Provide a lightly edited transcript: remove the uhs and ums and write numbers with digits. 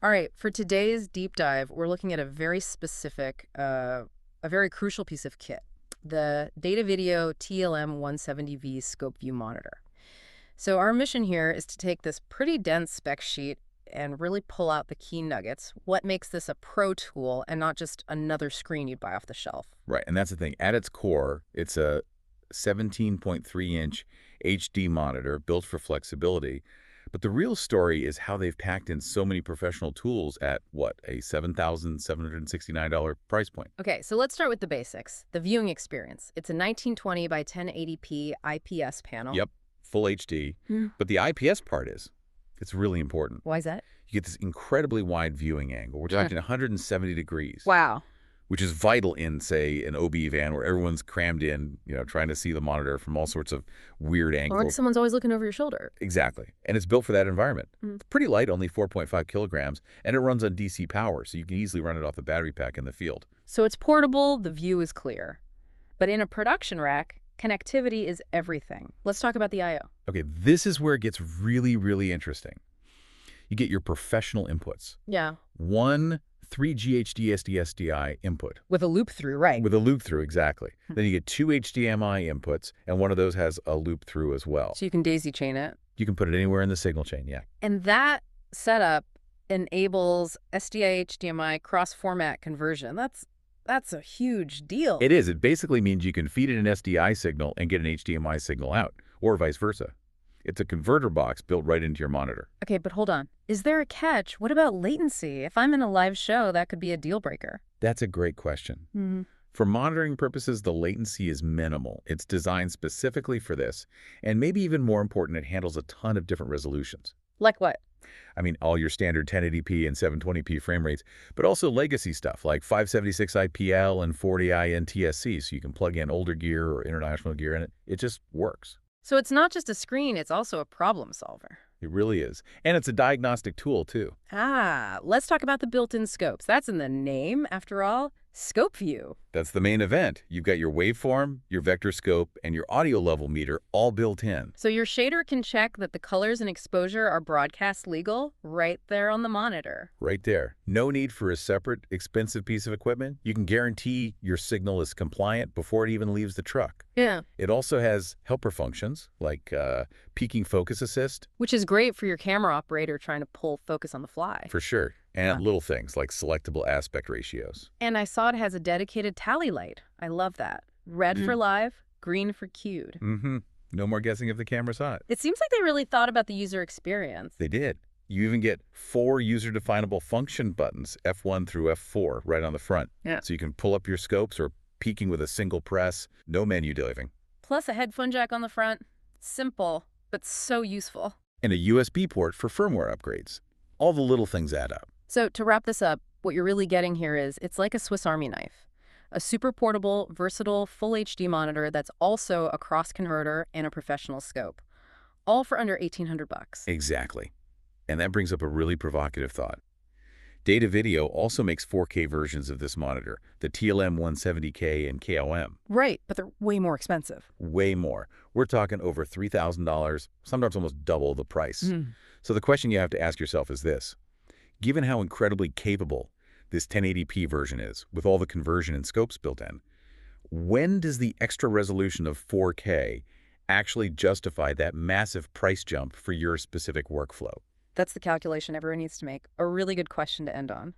All right, for today's deep dive, we're looking at a very specific, a very crucial piece of kit, the Datavideo TLM-170V ScopeView monitor. So our mission here is to take this pretty dense spec sheet and really pull out the key nuggets. What makes this a pro tool and not just another screen you'd buy off the shelf? Right, and that's the thing. At its core, it's a 17.3-inch HD monitor built for flexibility. But the real story is how they've packed in so many professional tools at, what, a $7,769 price point. Okay, so let's start with the basics. The viewing experience. It's a 1920 by 1080p IPS panel. Yep, full HD. But the IPS part it's really important. Why is that? You get this incredibly wide viewing angle. We're talking 170 degrees. Wow. Which is vital in, say, an OB van where everyone's crammed in, trying to see the monitor from all sorts of weird angles. Or someone's always looking over your shoulder. Exactly. And it's built for that environment. It's pretty light, only 4.5 kilograms, and it runs on DC power, so you can easily run it off the battery pack in the field. So it's portable, the view is clear. But in a production rack, connectivity is everything. Let's talk about the I/O. Okay, this is where it gets really, really interesting. You get your professional inputs. Yeah. One 3G SDI input. With a loop through, right. With a loop through, exactly. Then you get two HDMI inputs, and one of those has a loop through as well. So you can daisy chain it. You can put it anywhere in the signal chain, yeah. And that setup enables SDI HDMI cross-format conversion. That's a huge deal. It is. It basically means you can feed it an SDI signal and get an HDMI signal out, or vice versa. It's a converter box built right into your monitor. Okay, but hold on. Is there a catch? What about latency? If I'm in a live show, that could be a deal breaker. That's a great question. For monitoring purposes, the latency is minimal. It's designed specifically for this. And maybe even more important, it handles a ton of different resolutions. Like what? I mean, all your standard 1080p and 720p frame rates, but also legacy stuff like 576 IPL and 40i NTSC, so you can plug in older gear or international gear, and it just works. So it's not just a screen, it's also a problem solver. It really is. And it's a diagnostic tool, too. Let's talk about the built-in scopes. That's in the name, after all. ScopeView. That's the main event. You've got your waveform, your vector scope, and your audio level meter all built in. So your shader can check that the colors and exposure are broadcast legal right there on the monitor. Right there. No need for a separate, expensive piece of equipment. You can guarantee your signal is compliant before it even leaves the truck. Yeah. It also has helper functions like peaking focus assist. Which is great for your camera operator trying to pull focus on the fly. For sure. And little things like selectable aspect ratios. And I saw it has a dedicated tally light. I love that. Red for live, green for cued. No more guessing if the camera's hot. It seems like they really thought about the user experience. They did. You even get 4 user-definable function buttons, F1 through F4, right on the front. Yeah. So you can pull up your scopes or peaking with a single press. No menu diving. Plus a headphone jack on the front. Simple, but so useful. And a USB port for firmware upgrades. All the little things add up. So to wrap this up, what you're really getting here is it's like a Swiss Army knife. A super portable, versatile, full HD monitor that's also a cross converter and a professional scope. All for under $1,800. Exactly. And that brings up a really provocative thought. Datavideo also makes 4K versions of this monitor, the TLM-170K and KOM. Right, but they're way more expensive. Way more. We're talking over $3,000, sometimes almost double the price. So the question you have to ask yourself is this. Given how incredibly capable this 1080p version is, with all the conversion and scopes built in, when does the extra resolution of 4K actually justify that massive price jump for your specific workflow? That's the calculation everyone needs to make. A really good question to end on.